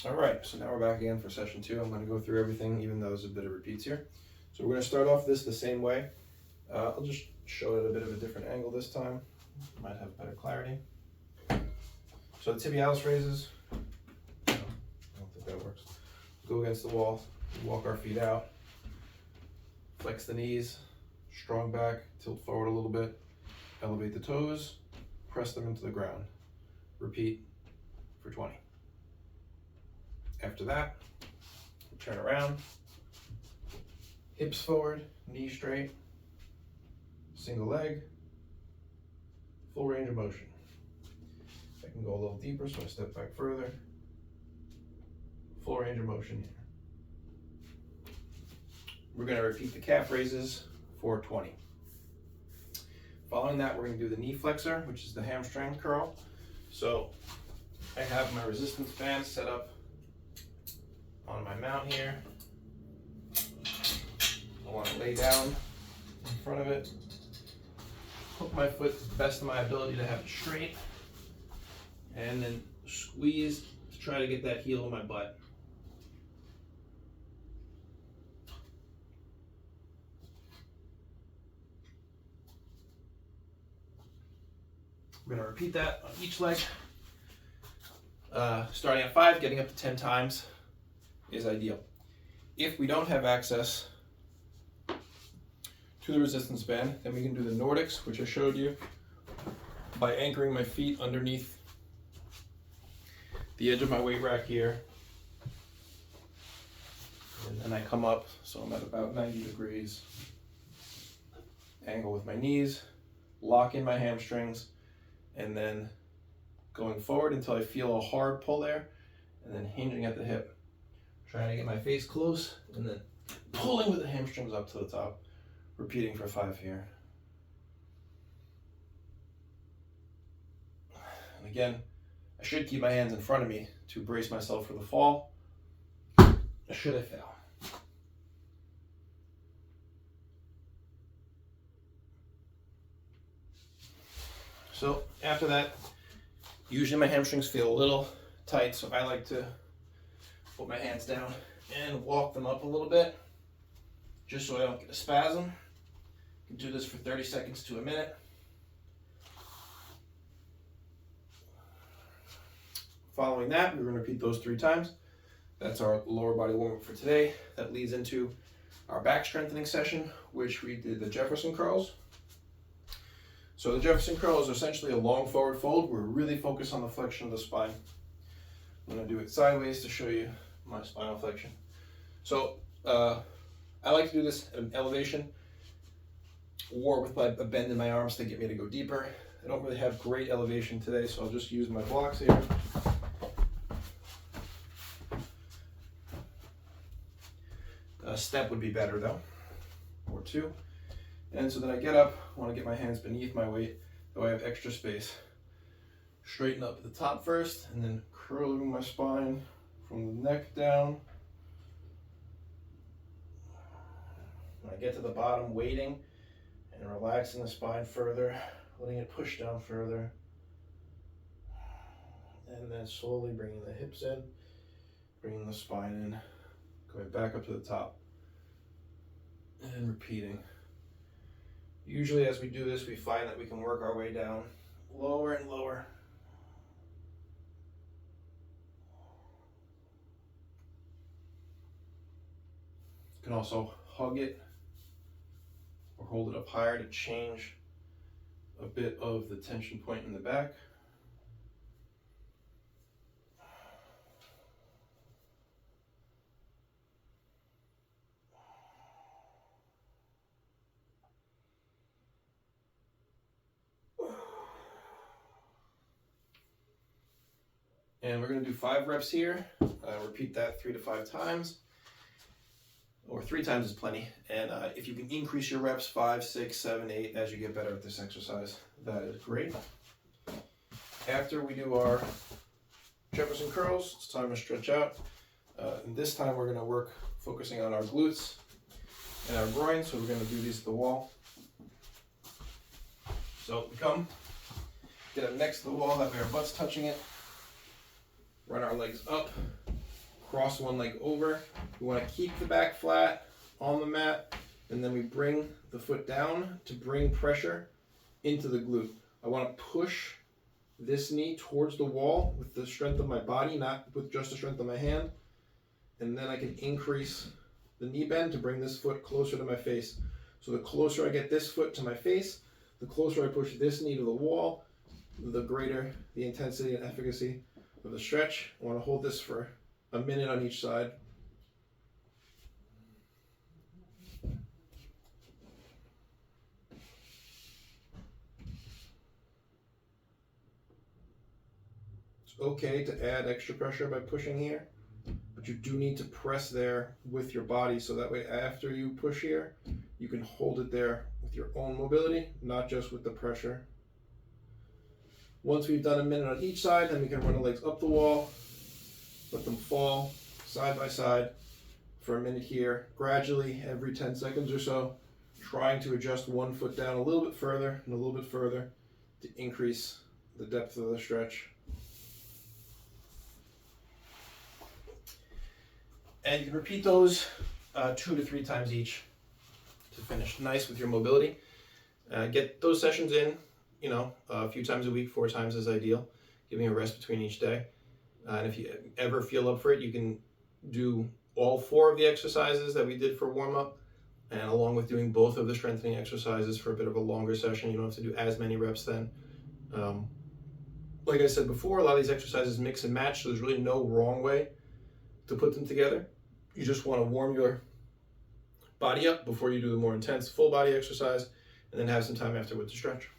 All right, so now we're back again for session 2. I'm going to go through everything, even though there's a bit of repeats here. So we're going to start off this the same way. I'll just show it at a bit of a different angle this time. Might have better clarity. So the tibialis raises. I don't think that works. Go against the wall, walk our feet out, flex the knees, strong back, tilt forward a little bit, elevate the toes, press them into the ground. Repeat for 20. After that, turn around, hips forward, knees straight, single leg, full range of motion. I can go a little deeper, so I step back further. Full range of motion here. We're going to repeat the calf raises for 20. Following that, we're going to do the knee flexor, which is the hamstring curl. So I have my resistance band set up on my mount here. I want to lay down in front of it, hook my foot to the best of my ability to have it straight, and then squeeze to try to get that heel in my butt. We're going to repeat that on each leg. Starting at 5, getting up to 10 times is ideal. If we don't have access to the resistance band, then we can do the Nordics, which I showed you, by anchoring my feet underneath the edge of my weight rack here. And then I come up, so I'm at about 90 degrees. Angle with my knees, lock in my hamstrings, and then going forward until I feel a hard pull there, and then hinging at the hip. Trying to get my face close, and then pulling with the hamstrings up to the top. Repeating for 5 here. And again, I should keep my hands in front of me to brace myself for the fall, should I fail. So after that, usually my hamstrings feel a little tight, so I like to put my hands down and walk them up a little bit, just so I don't get a spasm. You can do this for 30 seconds to a minute. Following that, we're going to repeat those 3 times. That's our lower body warm-up for today. That leads into our back strengthening session, which we did the Jefferson curls. So the Jefferson curl is essentially a long forward fold. We're really focused on the flexion of the spine. I'm going to do it sideways to show you my spinal flexion. So I like to do this at an elevation or with a bend in my arms to get me to go deeper. I don't really have great elevation today, so I'll just use my blocks here. A step would be better though, or 2. And so then I get up, I want to get my hands beneath my weight, so I have extra space. Straighten up at the top first, and then curling my spine from the neck down. When I get to the bottom, waiting and relaxing the spine further, letting it push down further. And then slowly bringing the hips in, bringing the spine in, going back up to the top, and repeating. Usually as we do this, we find that we can work our way down lower and lower. You can also hug it or hold it up higher to change a bit of the tension point in the back. And we're going to do 5 reps here. Repeat that 3 to 5 times, or 3 times is plenty. And if you can increase your reps 5, 6, 7, 8 as you get better at this exercise, that is great. After we do our Jefferson curls, it's time to stretch out. And this time we're going to work focusing on our glutes and our groin. So we're going to do these at the wall. So we come, get up next to the wall, that way our butt's touching it. Run our legs up cross one leg over. We want to keep the back flat on the mat, and then we bring the foot down to bring pressure into the glute. I want to push this knee towards the wall with the strength of my body, not with just the strength of my hand. And then I can increase the knee bend to bring this foot closer to my face. So the closer I get this foot to my face, the closer I push this knee to the wall, the greater the intensity and efficacy of the stretch. I want to hold this for a minute on each side. It's okay to add extra pressure by pushing here, but you do need to press there with your body, so that way after you push here, you can hold it there with your own mobility, not just with the pressure. Once we've done a minute on each side, then we can run the legs up the wall, let them fall side by side for a minute here, gradually every 10 seconds or so, trying to adjust one foot down a little bit further and a little bit further to increase the depth of the stretch. And you can repeat those 2 to 3 times each to finish nice with your mobility. Get those sessions in, a few times a week, 4 times is ideal, giving a rest between each day. And if you ever feel up for it, you can do all 4 of the exercises that we did for warm-up, and along with doing both of the strengthening exercises for a bit of a longer session. You don't have to do as many reps then. Like I said before, a lot of these exercises mix and match, so there's really no wrong way to put them together. You just want to warm your body up before you do the more intense full body exercise, and then have some time afterwards to stretch.